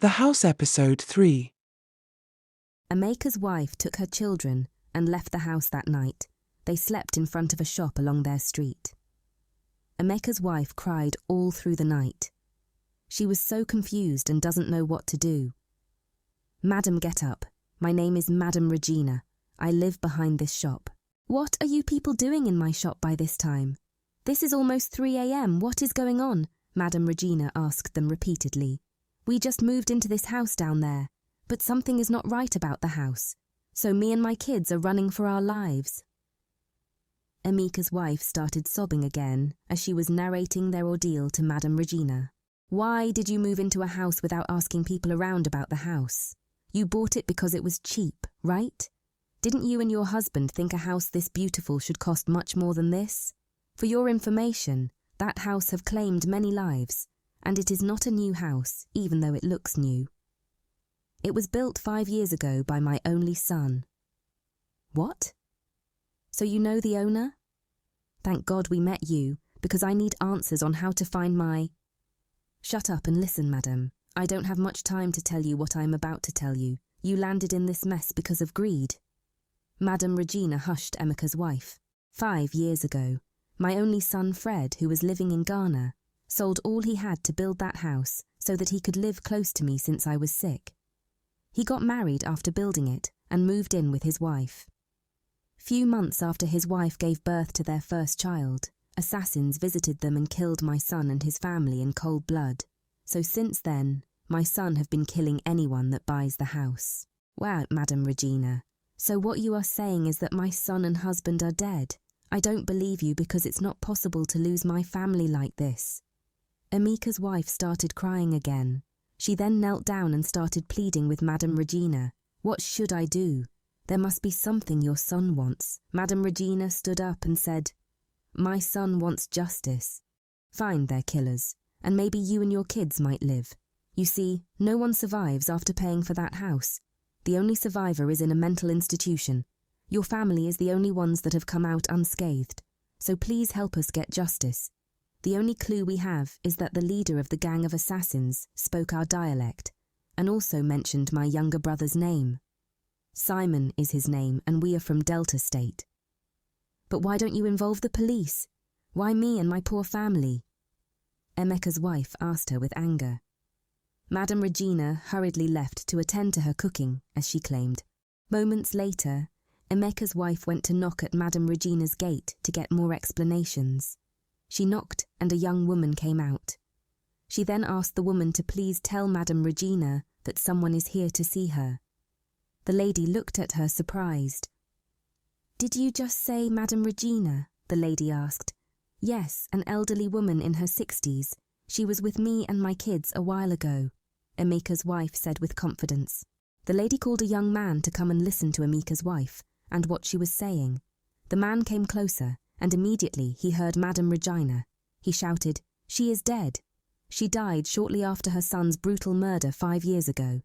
The House Episode 3. Emeka's wife took her children and left the house that night. They slept in front of a shop along their street. Emeka's wife cried all through the night. She was so confused and doesn't know what to do. "Madam, get up. My name is Madam Regina. I live behind this shop." "What are you people doing in my shop by this time? This is almost 3 a.m. What is going on?" Madam Regina asked them repeatedly. "We just moved into this house down there, but something is not right about the house, so me and my kids are running for our lives." Emeka's wife started sobbing again as she was narrating their ordeal to Madam Regina. "Why did you move into a house without asking people around about the house? You bought it because it was cheap, right? Didn't you and your husband think a house this beautiful should cost much more than this? For your information, that house have claimed many lives, and it is not a new house, even though it looks new. It was built 5 years ago by my only son." "What? So you know the owner?" "Thank God we met you, because I need answers on how to find my—" "Shut up and listen, madam. I don't have much time to tell you what I am about to tell you. You landed in this mess because of greed." Madam Regina hushed Emeka's wife. 5 years ago, my only son Fred, who was living in Ghana, sold all he had to build that house so that he could live close to me since I was sick. He got married after building it and moved in with his wife. Few months after his wife gave birth to their first child, assassins visited them and killed my son and his family in cold blood. So since then, my son have been killing anyone that buys the house." "Wow, Madam Regina. So what you are saying is that my son and husband are dead. I don't believe you because it's not possible to lose my family like this." Emeka's wife started crying again. She then knelt down and started pleading with Madam Regina. "What should I do? There must be something your son wants." Madam Regina stood up and said, "My son wants justice. Find their killers, and maybe you and your kids might live. You see, no one survives after paying for that house. The only survivor is in a mental institution. Your family is the only ones that have come out unscathed. So please help us get justice. The only clue we have is that the leader of the gang of assassins spoke our dialect, and also mentioned my younger brother's name. Simon is his name, and we are from Delta State." "But why don't you involve the police? Why me and my poor family?" Emeka's wife asked her with anger. Madam Regina hurriedly left to attend to her cooking, as she claimed. Moments later, Emeka's wife went to knock at Madam Regina's gate to get more explanations. She knocked and a young woman came out. She then asked the woman to please tell Madam Regina that someone is here to see her. The lady looked at her surprised. "Did you just say Madam Regina?" the lady asked. "Yes, an elderly woman in her 60s. She was with me and my kids a while ago," Emeka's wife said with confidence. The lady called a young man to come and listen to Emeka's wife and what she was saying. The man came closer, and immediately he heard Madam Regina. He shouted, "She is dead. She died shortly after her son's brutal murder 5 years ago.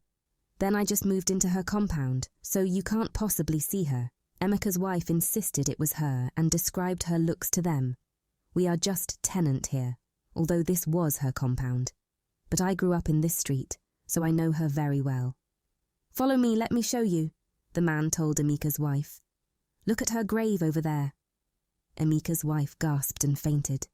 Then I just moved into her compound, so you can't possibly see her." Emeka's wife insisted it was her and described her looks to them. "We are just tenant here, although this was her compound. But I grew up in this street, so I know her very well." "Follow me, let me show you," the man told Emeka's wife. "Look at her grave over there." Emeka's wife gasped and fainted.